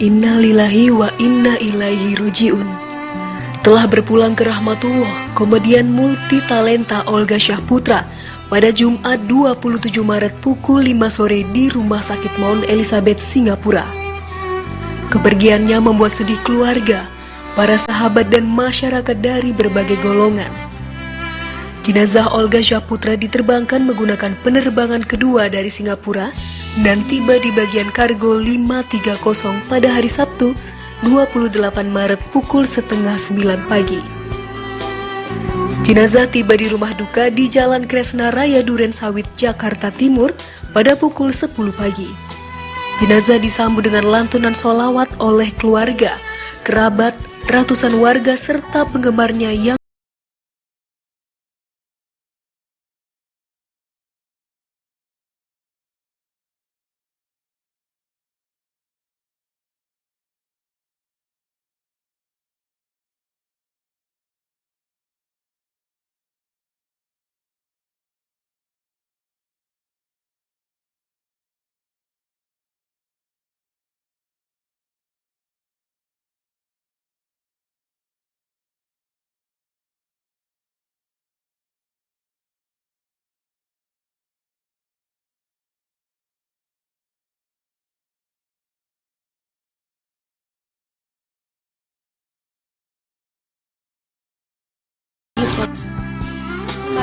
Inna lillahi wa inna ilaihi roji'un. Telah berpulang ke rahmatullah komedian multitalenta Olga Syahputra pada Jumat 27 Maret pukul 5 sore di Rumah Sakit Mount Elizabeth, Singapura. Kepergiannya membuat sedih keluarga, para sahabat dan masyarakat dari berbagai golongan. Jenazah Olga Syahputra diterbangkan menggunakan penerbangan kedua dari Singapura dan tiba di bagian kargo 530 pada hari Sabtu 28 Maret pukul setengah 9 pagi. Jenazah tiba di rumah duka di Jalan Kresna Raya Duren Sawit, Jakarta Timur pada pukul 10 pagi. Jenazah disambut dengan lantunan sholawat oleh keluarga, kerabat, ratusan warga serta penggemarnya yang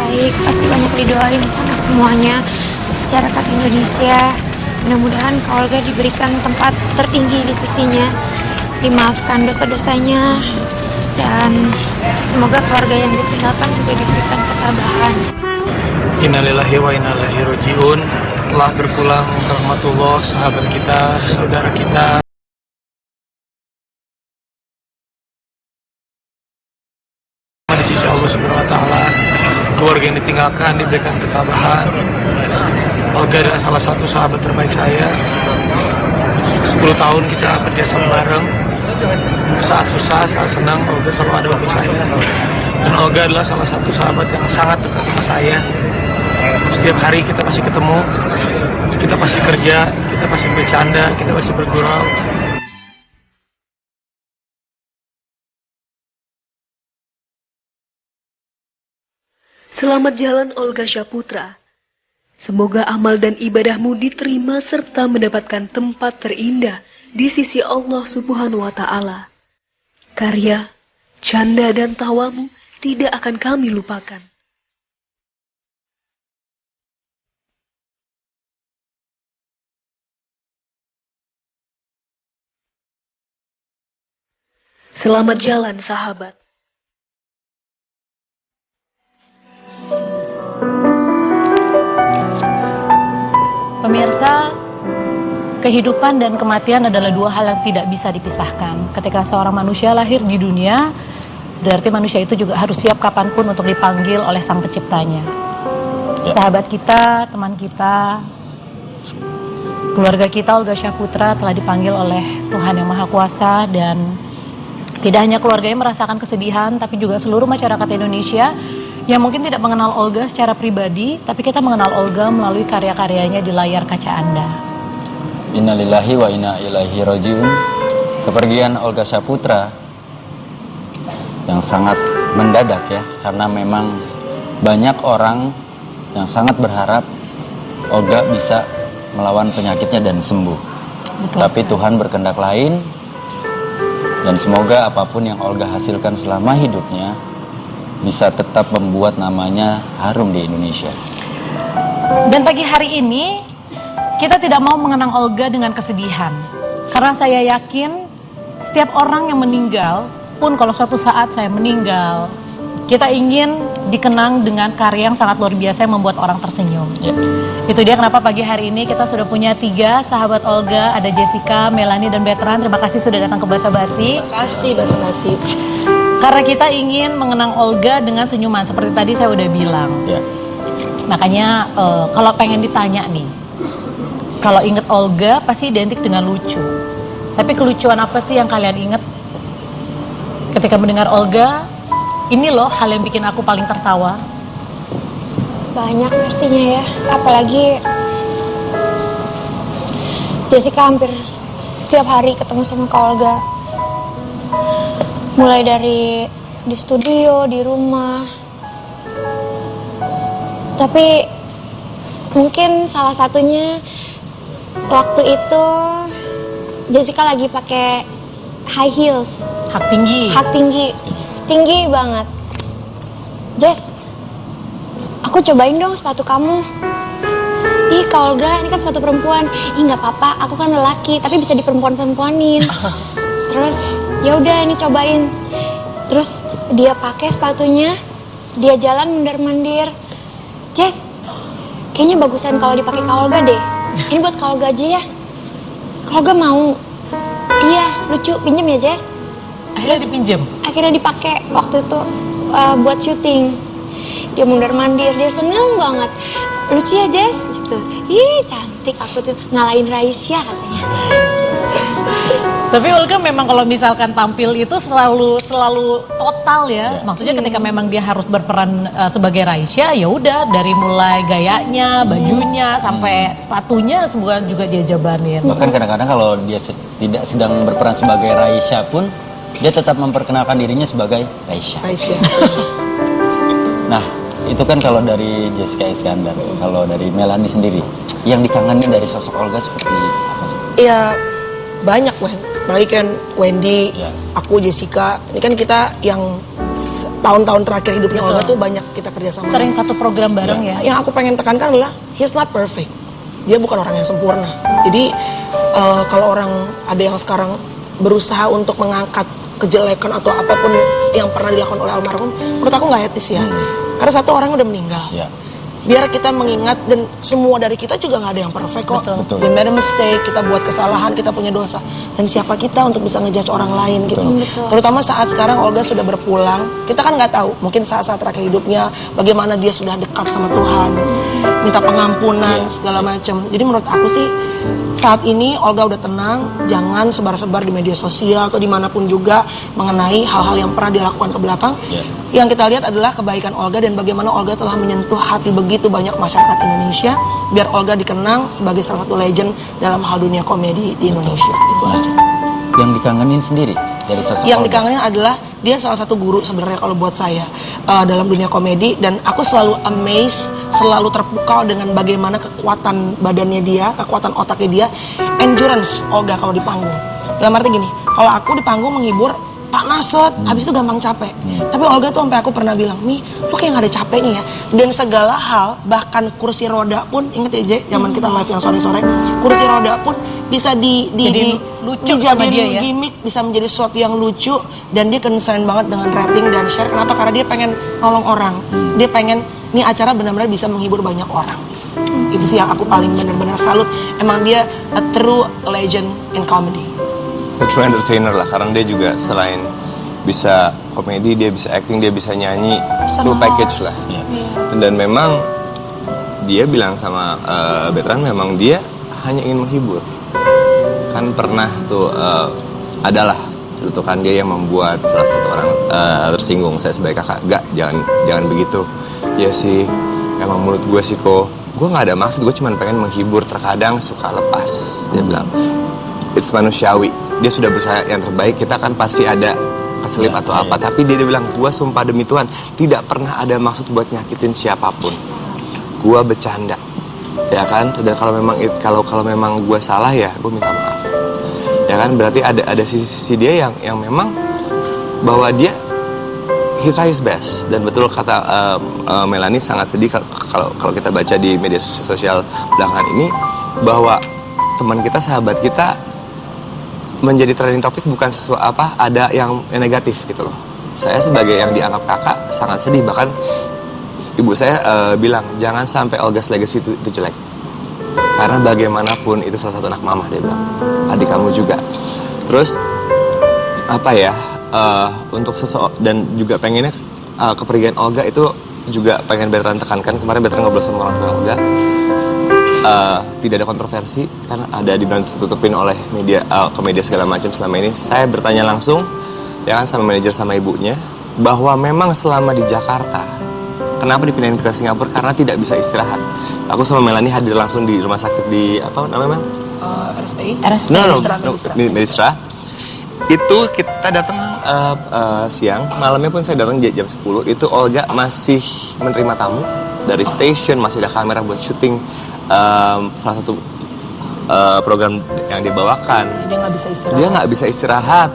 Baik, pasti banyak didoain sama semuanya masyarakat Indonesia. Mudah-mudahan Kak Olga diberikan tempat tertinggi di sisinya, dimaafkan dosa-dosanya, dan semoga keluarga yang ditinggalkan juga diberikan ketabahan. Innalillahi wa inna ilaihi roji'un. Telah berpulang ke rahmatullah sahabat kita, saudara kita. Di sisi Allah Subhanahu wa taala, keluarga yang ditinggalkan diberikan ketabahan. Olga adalah salah satu sahabat terbaik saya. 10 tahun kita kerja sama bareng. Saat susah, saat senang, Olga selalu ada untuk saya. Dan Olga adalah salah satu sahabat yang sangat dekat sama saya. Setiap hari kita pasti ketemu, kita pasti kerja, kita pasti bercanda, kita pasti bergurau. Selamat jalan Olga Syahputra. Semoga amal dan ibadahmu diterima serta mendapatkan tempat terindah di sisi Allah Subhanahu wa taala. Karya, canda dan tawamu tidak akan kami lupakan. Selamat jalan sahabat. Pemirsa, kehidupan dan kematian adalah dua hal yang tidak bisa dipisahkan. Ketika seorang manusia lahir di dunia, berarti manusia itu juga harus siap kapanpun untuk dipanggil oleh Sang Penciptanya. Sahabat kita, teman kita, keluarga kita Olga Syahputra telah dipanggil oleh Tuhan Yang Maha Kuasa, dan tidak hanya keluarganya merasakan kesedihan, tapi juga seluruh masyarakat Indonesia yang mungkin tidak mengenal Olga secara pribadi, tapi kita mengenal Olga melalui karya-karyanya di layar kaca Anda. Innalillahi wa inna ilaihi roji'un. Kepergian Olga Syahputra yang sangat mendadak ya, karena memang banyak orang yang sangat berharap Olga bisa melawan penyakitnya dan sembuh. Betul, tapi Tuhan berkehendak lain, dan semoga apapun yang Olga hasilkan selama hidupnya bisa tetap membuat namanya harum di Indonesia. Dan pagi hari ini kita tidak mau mengenang Olga dengan kesedihan, karena saya yakin setiap orang yang meninggal pun, kalau suatu saat saya meninggal, kita ingin dikenang dengan karya yang sangat luar biasa yang membuat orang tersenyum. Itu dia kenapa pagi hari ini kita sudah punya 3 sahabat Olga, ada Jessica, Melanie, dan Bertrand. Terima kasih sudah datang ke Basa Basi. Terima kasih Basa-basi. Karena kita ingin mengenang Olga dengan senyuman, seperti tadi saya udah bilang. Makanya kalau pengen ditanya nih, kalau inget Olga pasti identik dengan lucu. Tapi kelucuan apa sih yang kalian inget ketika mendengar Olga? Ini loh hal yang bikin aku paling tertawa. Banyak pastinya ya, apalagi Jessica hampir setiap hari ketemu sama Kak Olga. Mulai dari di studio, di rumah. Tapi mungkin salah satunya waktu itu Jessica lagi pakai high heels. Hak tinggi. Hak tinggi. Tinggi banget. Jess, aku cobain dong sepatu kamu. Ih Kak Olga, ini kan sepatu perempuan. Ih nggak apa-apa, aku kan lelaki, tapi bisa diperempuan-perempuanin. Terus ya udah ini cobain. Terus dia pakai sepatunya, dia jalan mondar-mandir. Jess, kayaknya bagusan kalau dipakai Kak Olga deh. Ini buat Kak Olga aja ya. Kak Olga mau. Iya, lucu, pinjem ya Jess. Akhirnya dipinjem. Akhirnya dipakai waktu itu buat syuting. Dia mondar-mandir, dia seneng banget. Lucu ya Jess, gitu. Ih cantik, aku tuh ngalahin Raisya katanya. Tapi Olga memang kalau misalkan tampil itu selalu total ya. Maksudnya ketika memang dia harus berperan sebagai Raisya, ya udah dari mulai gayanya, bajunya sampai sepatunya semua juga dia jabanin. Bahkan kadang-kadang kalau dia tidak sedang berperan sebagai Raisya pun dia tetap memperkenalkan dirinya sebagai Raisya. Nah, itu kan kalau dari Jessica Iskandar. Kalau dari Melanie sendiri, yang dikangenin dari sosok Olga seperti apa sih? Iya, banyak apalagi kan Wendy, aku, Jessica. Ini kan kita yang tahun-tahun terakhir hidupnya Olga tuh banyak kita kerjasama. Sering satu program bareng ya. Yang aku pengen tekankan adalah he's not perfect. Dia bukan orang yang sempurna. Jadi kalau orang ada yang sekarang berusaha untuk mengangkat kejelekan atau apapun yang pernah dilakukan oleh almarhum, menurut aku nggak etis ya. Karena satu orang udah meninggal. Biar kita mengingat, dan semua dari kita juga nggak ada yang perfect kok. Betul. We made a mistake, kita buat kesalahan, kita punya dosa. Dan siapa kita untuk bisa ngejudge orang lain gitu. Terutama saat sekarang Olga sudah berpulang, kita kan nggak tahu. Mungkin saat-saat terakhir hidupnya, bagaimana dia sudah dekat sama Tuhan, minta pengampunan segala macam. Jadi menurut aku sih saat ini Olga udah tenang, jangan sebar-sebar di media sosial atau dimanapun juga mengenai hal-hal yang pernah dilakukan ke belakang. Yang kita lihat adalah kebaikan Olga dan bagaimana Olga telah menyentuh hati begitu banyak masyarakat Indonesia, biar Olga dikenang sebagai salah satu legend dalam hal dunia komedi di Indonesia. Itu aja. Yang dikangenin sendiri dari sosok Yang Olga? dikangenin adalah dia salah satu guru sebenarnya kalau buat saya dalam dunia komedi, dan aku selalu amazed, selalu terpukau dengan bagaimana kekuatan badannya dia, kekuatan otaknya dia, endurance Olga kalau di panggung. Dalam arti gini, kalau aku di panggung menghibur Pak Naset, habis itu gampang capek. Tapi Olga tuh sampai aku pernah bilang, Mi, lu kayak gak ada capeknya ya. Dan segala hal, bahkan kursi roda pun, inget ya Jay, zaman kita live yang sore-sore, kursi roda pun bisa lucu sama dia ya. Gimmick, bisa menjadi sesuatu yang lucu, dan dia concern banget dengan rating dan share. Kenapa? Karena dia pengen nolong orang. Dia pengen, nih acara benar-benar bisa menghibur banyak orang. Itu sih yang aku paling benar-benar salut. Emang dia a true legend in comedy. A true entertainer lah, karena dia juga selain bisa komedi, dia bisa acting, dia bisa nyanyi, full package lah. Dan memang dia bilang sama Betran, memang dia hanya ingin menghibur. Kan pernah tuh adalah celutukan dia yang membuat salah satu orang tersinggung. Saya sebagai kakak, enggak, jangan begitu. Ya sih, emang menurut gue sih kok, gue nggak ada maksud, gue cuma pengen menghibur, terkadang suka lepas. Dia bilang, it's manusiawi. Dia sudah berusaha yang terbaik, kita kan pasti ada keselip atau apa. Tapi dia bilang, gue sumpah demi Tuhan, tidak pernah ada maksud buat nyakitin siapapun. Gue bercanda, ya kan. Dan kalau memang gue salah ya, gue minta maaf. Ya kan, berarti ada sisi dia yang memang bahwa dia he try his best. Dan betul kata Melanie, sangat sedih kalau kita baca di media sosial belakangan ini bahwa teman kita, sahabat kita menjadi trending topik bukan sesuatu ada yang negatif gitu loh. Saya sebagai yang dianggap kakak sangat sedih, bahkan ibu saya bilang jangan sampai Olga's legacy itu jelek, karena bagaimanapun itu salah satu anak mama, dia bilang, adik kamu juga. Terus untuk dan juga pengennya kepergian Olga itu juga pengen Betran tekankan. Kemarin Betran ngobrol sama orang tua Olga, tidak ada kontroversi karena ada ditutupin oleh media ke media segala macam selama ini. Saya bertanya langsung ya kan sama manajer sama ibunya bahwa memang selama di Jakarta kenapa dipindahin ke Singapura, karena tidak bisa istirahat. Aku sama Melanie hadir langsung di rumah sakit di RSPI? RSPI. Medistra. Itu kita datang siang, malamnya pun saya datang jam 10. Itu Olga masih menerima tamu dari station, masih ada kamera buat syuting salah satu program yang dibawakan. Dia nggak bisa istirahat.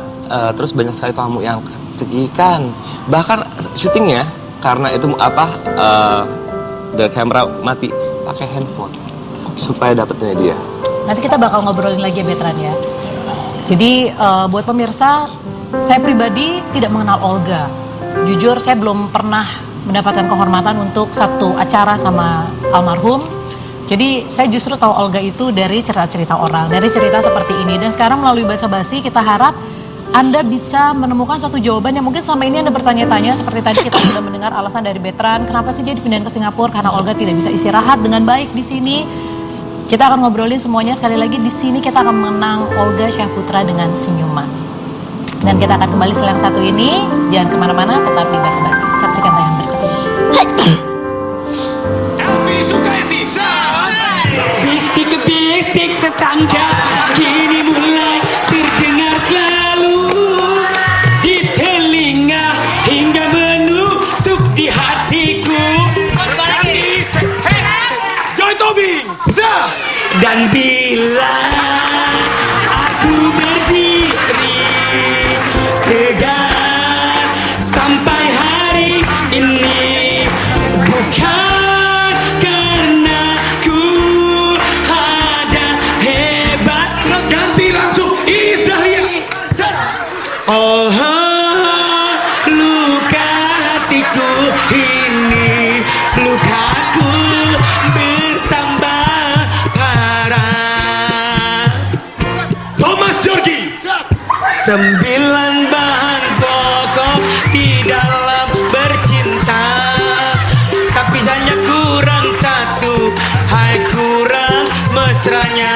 Terus banyak sekali tamu yang cekikan. Bahkan syutingnya karena itu the kamera mati, pakai handphone supaya dapetin dia. Nanti kita bakal ngobrolin lagi ya Betran ya. Jadi buat pemirsa, saya pribadi tidak mengenal Olga. Jujur saya belum pernah mendapatkan kehormatan untuk satu acara sama almarhum. Jadi saya justru tahu Olga itu dari cerita-cerita orang, dari cerita seperti ini. Dan sekarang melalui basa-basi kita harap Anda bisa menemukan satu jawaban yang mungkin selama ini Anda bertanya-tanya. Seperti tadi kita sudah mendengar alasan dari Betran, kenapa sih dia dipindahin ke Singapura? Karena Olga tidak bisa istirahat dengan baik di sini. Kita akan ngobrolin semuanya. Sekali lagi di sini kita akan mengenang Olga Syahputra dengan senyuman. Dan kita akan kembali setelah yang satu ini. Jangan kemana-mana, tetap di basa-basi. Saksikan tayangan berikut ini. Elvi Sukaisisa. Bisik-bisik tetangga kini mulai terdengar selalu di telinga hingga menusuk di hatiku. Joy Tobing. Dan bila aku berdiri tegak sampai hari ini, bukan karena ku ada hebat. Ganti langsung Iis Dahlia. Oh, luka hatiku ini, lukaku bertambah parah. Thomas Jorgi. 9 bahan pokok di dalam bercinta, tapi hanya kurang satu, hai kurang mesranya.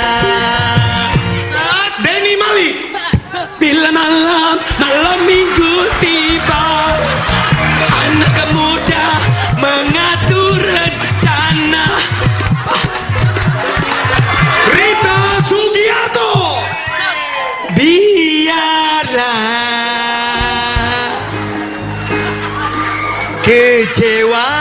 Denny Malik. Bila malam minggu tiba, anak muda mengatur rencana. Rita Sugiarto. Biarlah kecewa